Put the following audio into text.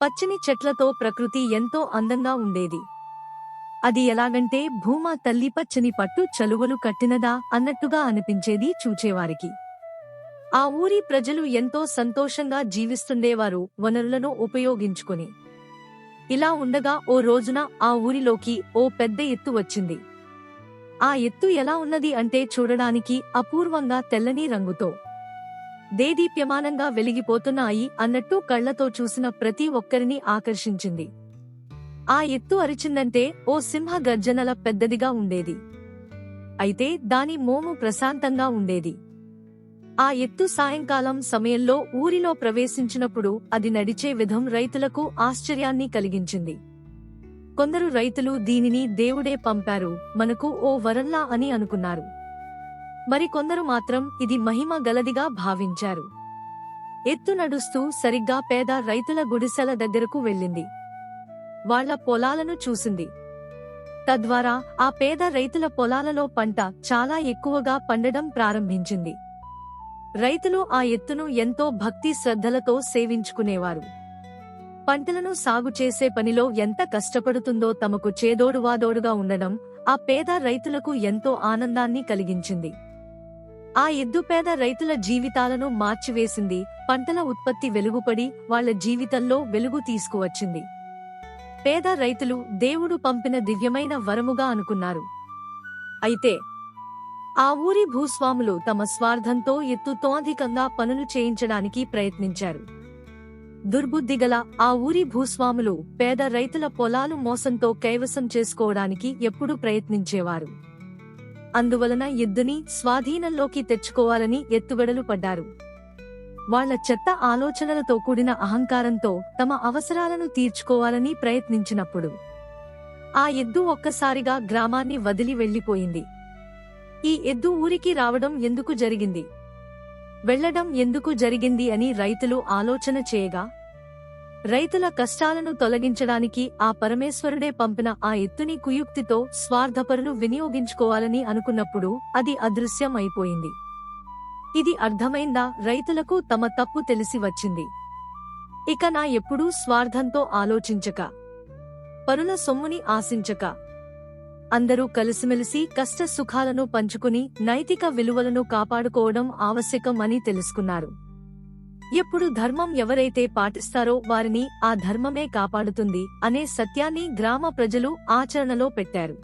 పచ్చని చెట్లతో ప్రకృతి ఎంతో అందంగా ఉండేది. అది ఎలాగంటే భూమా తల్లి పచ్చని పట్టు చలువలు కట్టినదా అన్నట్టుగా అనిపించేది చూచేవారికి. ఆ ఊరి ప్రజలు ఎంతో సంతోషంగా జీవిస్తుండేవారు వనరులను ఉపయోగించుకొని. ఇలా ఉండగా ఓ రోజున ఆ ఊరిలోకి ఓ పెద్ద ఎత్తు వచ్చింది. ఆ ఎత్తు ఎలా ఉన్నది అంటే చూడడానికి అపూర్వంగా తెల్లని రంగుతో దేదీప్యమానంగా వెలిగిపోతున్నాయి అన్నట్టు కళ్లతో చూసిన ప్రతి ఒక్కరిని ఆకర్షించింది. ఆ ఎత్తు అరిచిందంటే ఓ సింహ గర్జనల పెద్దదిగా ఉండేది. అయితే దాని మోము ప్రశాంతంగా ఉండేది. ఆ ఎత్తు సాయంకాలం సమయంలో ఊరిలో ప్రవేశించినప్పుడు అది నడిచే విధం రైతులకు ఆశ్చర్యాన్ని కలిగించింది. కొందరు రైతులు దీనిని దేవుడే పంపారు, మనకు ఓ వరంలా అని అనుకున్నారు. మరికొందరు మాత్రం ఇది మహిమ గలదిగా భావించారు. ఎత్తు నడుస్తూ సరిగ్గా పేద రైతుల గుడిసెల దగ్గరకు వెళ్ళింది. వాళ్ల పొలాలను చూసింది. తద్వారా ఆ పేద రైతుల పొలాలలో పంట చాలా ఎక్కువగా పండడం ప్రారంభించింది. రైతులు ఆ ఎత్తును ఎంతో భక్తి శ్రద్ధలతో సేవించుకునేవారు. పంటలను సాగు చేసే పనిలో ఎంత కష్టపడుతుందో తమకు చేదోడువాదోడుగా ఉండడం ఆ పేద రైతులకు ఎంతో ఆనందాన్ని కలిగించింది. ఆ ఎద్దు పేద రైతుల జీవితాలను మార్చివేసింది. పంటల ఉత్పత్తి వెలుగుపడి వాళ్ల జీవితంలో వెలుగు తీసుకువచ్చింది. పేద రైతులు దేవుడు పంపిన దివ్యమైన వరముగా అనుకున్నారు. అయితే ఆ ఊరి భూస్వాములు తమ స్వార్థంతో ఎత్తుతో అధికంగా పనులు చేయించడానికి ప్రయత్నించారు. దుర్బుద్ధిగల ఆ ఊరి భూస్వాములు పేద రైతుల పొలాలు మోసంతో కైవసం చేసుకోవడానికి ఎప్పుడూ ప్రయత్నించేవారు. అందువలన ఎద్దుని స్వాధీనంలోకి తెచ్చుకోవాలని ఎత్తుగడలు పడ్డారు. వాళ్ల చెత్త ఆలోచనలతో కూడిన అహంకారంతో తమ అవసరాలను తీర్చుకోవాలని ప్రయత్నించినప్పుడు ఆ ఎద్దు ఒక్కసారిగా గ్రామాన్ని వదిలి వెళ్లిపోయింది. ఈ ఎద్దు ఊరికి రావడం ఎందుకు జరిగింది, వెళ్లడం ఎందుకు జరిగింది అని రైతులు ఆలోచన చేయగా, రైతుల కష్టాలను తొలగించడానికి ఆ పరమేశ్వరుడే పంపిన ఆ ఎత్తుని కుయుక్తితో స్వార్థపరులు వినియోగించుకోవాలని అనుకున్నప్పుడు అది అదృశ్యం అయిపోయింది. ఇది అర్థమైందా రైతులకు తమ తప్పు తెలిసి వచ్చింది. ఇక నా ఎప్పుడూ స్వార్థంతో ఆలోచించక, పరుల సొమ్ముని ఆశించక, అందరూ కలిసిమెలిసి కష్ట సుఖాలను పంచుకుని నైతిక విలువలను కాపాడుకోవడం ఆవశ్యకం అని తెలుసుకున్నారు. ఎప్పుడు ధర్మం ఎవరైతే పాటిస్తారో వారిని ఆ ధర్మమే కాపాడుతుంది అనే సత్యాన్ని గ్రామ ప్రజలు ఆచరణలో పెట్టారు.